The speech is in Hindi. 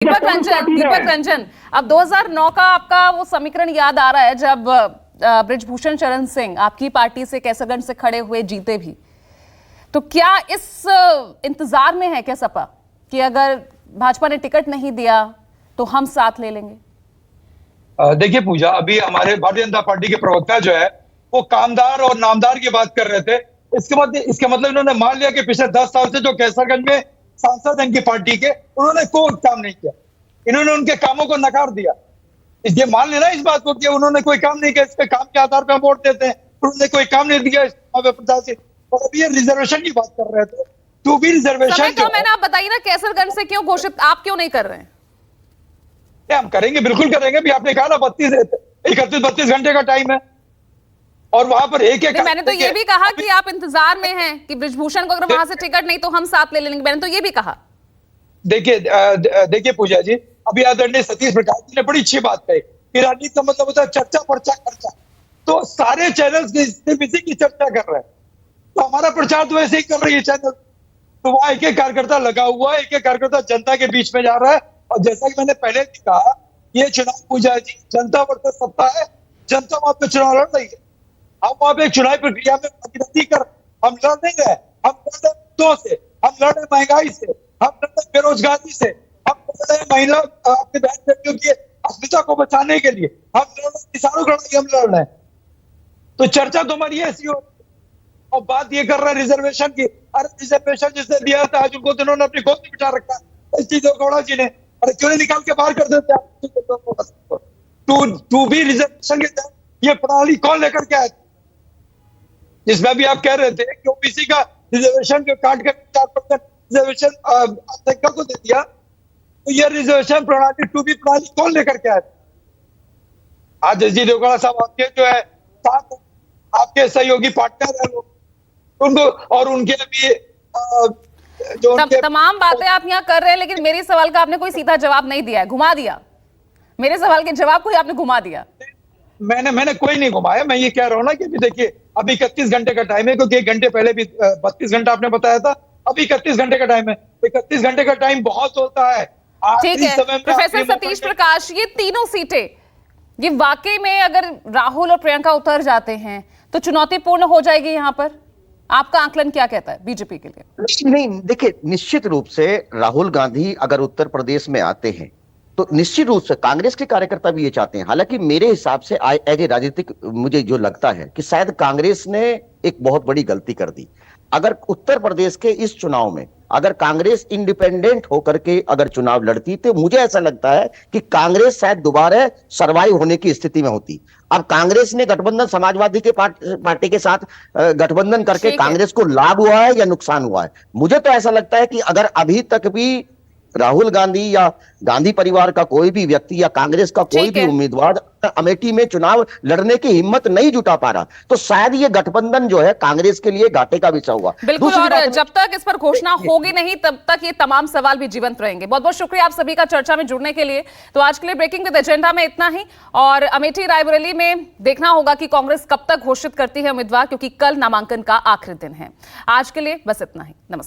दीपक रंजन, अब 2009 का आपका वो समीकरण याद आ रहा है जब बृजभूषण शरण सिंह आपकी पार्टी से कैसरगंज से खड़े हुए जीते भी। तो क्या इस इंतजार में है क्या सपा कि अगर भाजपा ने टिकट नहीं दिया तो हम साथ ले लेंगे? देखिए पूजा, अभी हमारे भारतीय जनता पार्टी के प्रवक्ता जो है वो कामदार और नामदार की बात कर रहे थे। इसके मतलब इन्होंने मान लिया कि पिछले 10 साल से जो कैसरगंज में सांसद हैं इनकी पार्टी के, उन्होंने कोई काम नहीं किया। इन्होंने उनके कामों को नकार दिया। ये मान लेना इस बात को कि उन्होंने कोई काम नहीं किया, इसके काम के आधार पर हम वोट देते हैं। उन्होंने कोई काम नहीं दिया प्रत्याशी। और अभी ये रिजर्वेशन की बात कर रहे थे, तो भी रिजर्वेशन तो मैंने आप बताइए ना, कैसरगंज से क्यों घोषित आप क्यों नहीं कर रहे हैं? हम करेंगे, बिल्कुल करेंगे। भी आपने कहा ना 31-32 घंटे का टाइम है और वहां पर एक मैंने तो ये भी कहा कि आप इंतजार में हैं कि बृजभूषण को अगर वहां से टिकट नहीं तो हम साथ ले लेंगे। मैंने तो ये भी कहा। देखिए पूजा जी, अभी आदरणीय सतीश प्रकाश जी ने बड़ी अच्छी बात कही कि राजनीति का मतलब होता है चर्चा पर्चा खर्चा। तो सारे चैनल्स इसी की चर्चा कर रहे हैं, तो हमारा प्रचार तो वैसे ही कर रही है चैनल। तो वहां एक एक कार्यकर्ता लगा हुआ है, एक एक कार्यकर्ता जनता के बीच में जा रहा है। और जैसा कि मैंने पहले भी कहा, ये चुनाव पूजा जी जनता वर्सेस सत्ता है। जनता वहां पे चुनाव लड़ रही है। हम वहां पे चुनाव प्रक्रिया में प्रतिनिधि कर हम लड़ नहीं रहे। हम लड़ रहे मुद्दों से, हम लड़ रहे महंगाई से, हम लड़ रहे बेरोजगारी से, हम लड़ रहे महिला अपने बहन बेटियों की अस्मिता को बचाने के लिए, हम लड़ रहे किसानों की लड़ाई, हम लड़ रहे हैं। तो चर्चा तो हमारी ऐसी हो। और बात ये कर रहा है रिजर्वेशन की। अरे रिजर्वेशन जिसने दिया था आज उनको तो उन्होंने अपनी गोद में बिठा रखा है। इस चीजों गौड़ा जी ने, अरे क्यों नहीं निकाल के बाहर कर देते आप? टू बी रिजर्वेशन के तहत ये प्रणाली कौन लेकर के आया? जिसमें भी आप कह रहे थे कि ओबीसी का रिजर्वेशन जो काट कर 4% रिजर्वेशन अध्यक्ष को दे दिया, तो ये रिजर्वेशन प्रणाली टू बी प्रणाली कौन लेकर के आया? आज जी देवगौड़ा साहब आपके जो है साथ आपके सहयोगी पार्टनर है उनको, और उनके भी जो तमाम बातें आप यहाँ कर रहे हैं, लेकिन मेरे सवाल का आपने कोई सीधा जवाब नहीं दिया है, घुमा दिया। मेरे सवाल के जवाब को ही आपने घुमा दिया। मैंने कोई नहीं घुमाया। मैं ये कह रहा हूँ ना कि देखिए अभी 31 घंटे का टाइम है, क्योंकि 1 घंटे पहले भी 32 घंटा आपने बताया था। अभी 31 घंटे का टाइम है। 31 घंटे का टाइम बहुत होता है। ठीक है प्रोफेसर सतीश प्रकाश, ये तीनों सीटें ये वाकई में अगर राहुल और प्रियंका उतर जाते हैं तो चुनौतीपूर्ण हो जाएगी यहाँ पर? आपका आकलन क्या कहता है बीजेपी के लिए? नहीं, देखिए निश्चित रूप से राहुल गांधी अगर उत्तर प्रदेश में आते हैं तो निश्चित रूप से कांग्रेस के कार्यकर्ता भी ये चाहते हैं। हालांकि मेरे हिसाब से एज ए राजनीतिक मुझे जो लगता है कि शायद कांग्रेस ने एक बहुत बड़ी गलती कर दी। अगर उत्तर प्रदेश के इस चुनाव में अगर कांग्रेस इंडिपेंडेंट होकर के अगर चुनाव लड़ती तो मुझे ऐसा लगता है कि कांग्रेस शायद दोबारा सरवाइव होने की स्थिति में होती। अब कांग्रेस ने गठबंधन समाजवादी के पार्टी के साथ गठबंधन करके कांग्रेस को लाभ हुआ है या नुकसान हुआ है? मुझे तो ऐसा लगता है कि अगर अभी तक भी राहुल गांधी या गांधी परिवार का कोई भी व्यक्ति या कांग्रेस का कोई भी उम्मीदवार अमेठी में चुनाव लड़ने की हिम्मत नहीं जुटा पा रहा, तो शायद ये गठबंधन जो है कांग्रेस के लिए घाटे का विषय हुआ। बिल्कुल, और जब तक इस पर घोषणा होगी नहीं तब तक ये तमाम सवाल भी जीवंत रहेंगे। बहुत बहुत शुक्रिया आप सभी का चर्चा में जुड़ने के लिए। तो आज के लिए ब्रेकिंग विद एजेंडा में इतना ही, और अमेठी रायबरेली में देखना होगा कि कांग्रेस कब तक घोषित करती है उम्मीदवार, क्योंकि कल नामांकन का आखिरी दिन है। आज के लिए बस इतना ही। नमस्कार।